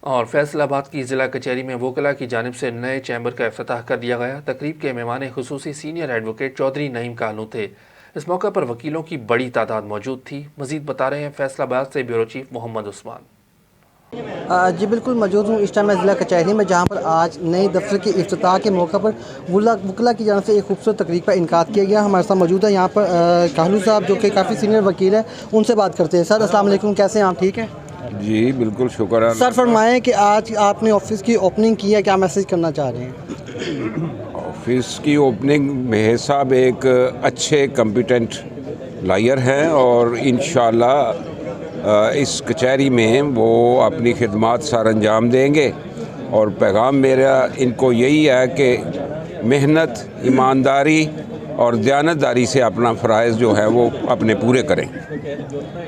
اور فیصل آباد کی ضلع کچہری میں وکلاء کی جانب سے نئے چیمبر کا افتتاح کر دیا گیا۔ تقریب کے مہمان خصوصی سینئر ایڈوکیٹ چودھری نعیم کالو تھے۔ اس موقع پر وکیلوں کی بڑی تعداد موجود تھی۔ مزید بتا رہے ہیں فیصل آباد سے بیورو چیف محمد عثمان۔ جی بالکل موجود ہوں اس ٹائم میں ضلع کچہری میں، جہاں پر آج نئے دفتر کے افتتاح کے موقع پر وکلاء کی جانب سے ایک خوبصورت تقریب کا انعقاد کیا گیا۔ ہمارے ساتھ موجود ہے یہاں پر کالو صاحب، جو کہ کافی سینئر وکیل ہیں، ان سے بات کرتے ہیں۔ سر السلام علیکم، کیسے ہیں آپ؟ ٹھیک ہیں جی بالکل، شکر ہے سر۔ فرمائیں کہ آج آپ نے آفس کی اوپننگ کی ہے، کیا میسج کرنا چاہ رہے ہیں؟ آفس کی اوپننگ مہر صاحب ایک اچھے کمپیٹنٹ لائر ہیں اور انشاءاللہ اس کچہری میں وہ اپنی خدمات سر انجام دیں گے، اور پیغام میرا ان کو یہی ہے کہ محنت، ایمانداری اور دیانتداری سے اپنا فرائض جو ہے وہ اپنے پورے کریں۔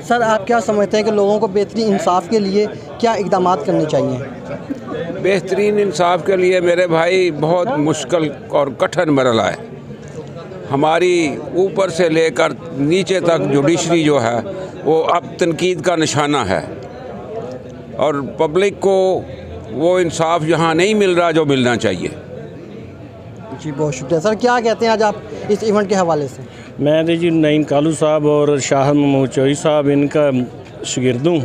سر آپ کیا سمجھتے ہیں کہ لوگوں کو بہترین انصاف کے لیے کیا اقدامات کرنے چاہیے؟ بہترین انصاف کے لیے میرے بھائی بہت مشکل اور کٹھن مرحلہ ہے۔ ہماری اوپر سے لے کر نیچے تک جوڈیشری جو ہے وہ اب تنقید کا نشانہ ہے، اور پبلک کو وہ انصاف یہاں نہیں مل رہا جو ملنا چاہیے۔ جی بہت شکریہ سر۔ کیا کہتے ہیں آج آپ اس ایونٹ کے حوالے سے؟ میں جی نعیم کالو صاحب اور شاہ محمود چوہی صاحب ان کا شاگرد ہوں،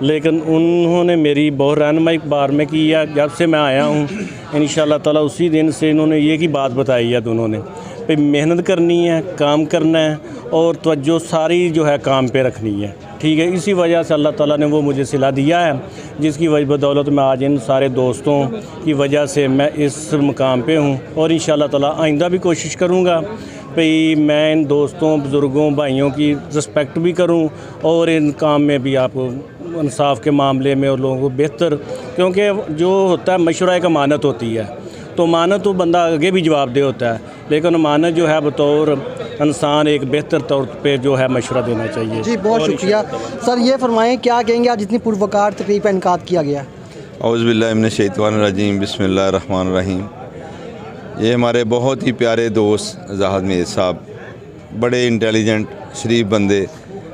لیکن انہوں نے میری بہت رہنمائی بار میں کی ہے۔ جب سے میں آیا ہوں انشاءاللہ تعالیٰ اسی دن سے انہوں نے یہ کی بات بتائی ہے دونوں نے، پہ محنت کرنی ہے، کام کرنا ہے، اور توجہ ساری جو ہے کام پہ رکھنی ہے، ٹھیک ہے۔ اسی وجہ سے اللہ تعالیٰ نے وہ مجھے صلہ دیا ہے، جس کی وجہ بدولت میں آج ان سارے دوستوں کی وجہ سے میں اس مقام پہ ہوں، اور انشاءاللہ تعالیٰ آئندہ بھی کوشش کروں گا بھئی میں ان دوستوں، بزرگوں، بھائیوں کی رسپیکٹ بھی کروں، اور ان کام میں بھی آپ انصاف کے معاملے میں اور لوگوں کو بہتر، کیونکہ جو ہوتا ہے مشورہ ایک امانت ہوتی ہے، تو امانت تو بندہ آگے بھی جواب دہ ہوتا ہے، لیکن امانت جو ہے بطور انسان ایک بہتر طور پہ جو ہے مشورہ دینا چاہیے۔ جی بہت شکریہ سر۔ یہ فرمائیں کیا کہیں گے آج اتنی پروقار تقریب کا انعقاد کیا گیا؟ اعوذ باللہ من الشیطان الرجیم، بسم اللہ الرحمن الرحیم۔ یہ ہمارے بہت ہی پیارے دوست زاہد میر صاحب، بڑے انٹیلیجنٹ شریف بندے،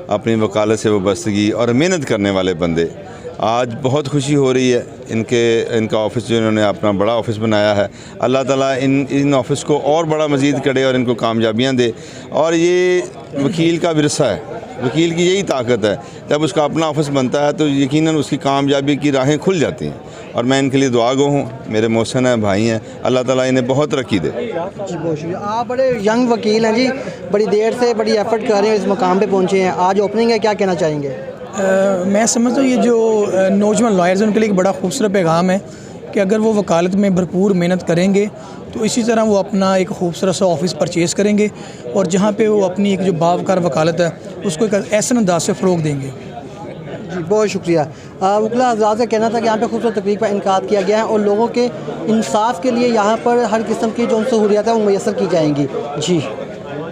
اپنی وکالت سے وابستگی اور محنت کرنے والے بندے، آج بہت خوشی ہو رہی ہے ان کا آفس جو انہوں نے اپنا بڑا آفس بنایا ہے۔ اللہ تعالیٰ ان آفس کو اور بڑا مزید کرے اور ان کو کامیابیاں دے۔ اور یہ وکیل کا ورثہ ہے، وکیل کی یہی طاقت ہے، جب اس کا اپنا آفس بنتا ہے تو یقیناً اس کی کامیابی کی راہیں کھل جاتی ہیں، اور میں ان کے لیے دعا گو ہوں۔ میرے محسن ہیں، بھائی ہیں، اللہ تعالیٰ انہیں بہت ترقی دے۔ جی بہت شکریہ۔ آپ بڑے ینگ وکیل ہیں جی، بڑی دیر سے بڑی ایفرٹ کر رہے ہیں، اس مقام پہ پہنچے ہیں، آج اوپننگ ہے، کیا کہنا چاہیں گے؟ میں سمجھتا ہوں یہ جو نوجوان لائرز ہیں ان کے لیے ایک بڑا خوبصورت پیغام ہے کہ اگر وہ وکالت میں بھرپور محنت کریں گے تو اسی طرح وہ اپنا ایک خوبصورت سا آفس پرچیز کریں گے، اور جہاں پہ وہ اپنی ایک جو باوقار وکالت ہے اس کو ایک احسن انداز سے فروغ دیں گے۔ جی بہت شکریہ۔ وکلاء حضرات کا کہنا تھا کہ یہاں پہ خوبصورت تقریب کا انعقاد کیا گیا ہے، اور لوگوں کے انصاف کے لیے یہاں پر ہر قسم کی جو سہولیات ہیں وہ میسر کی جائیں گی۔ جی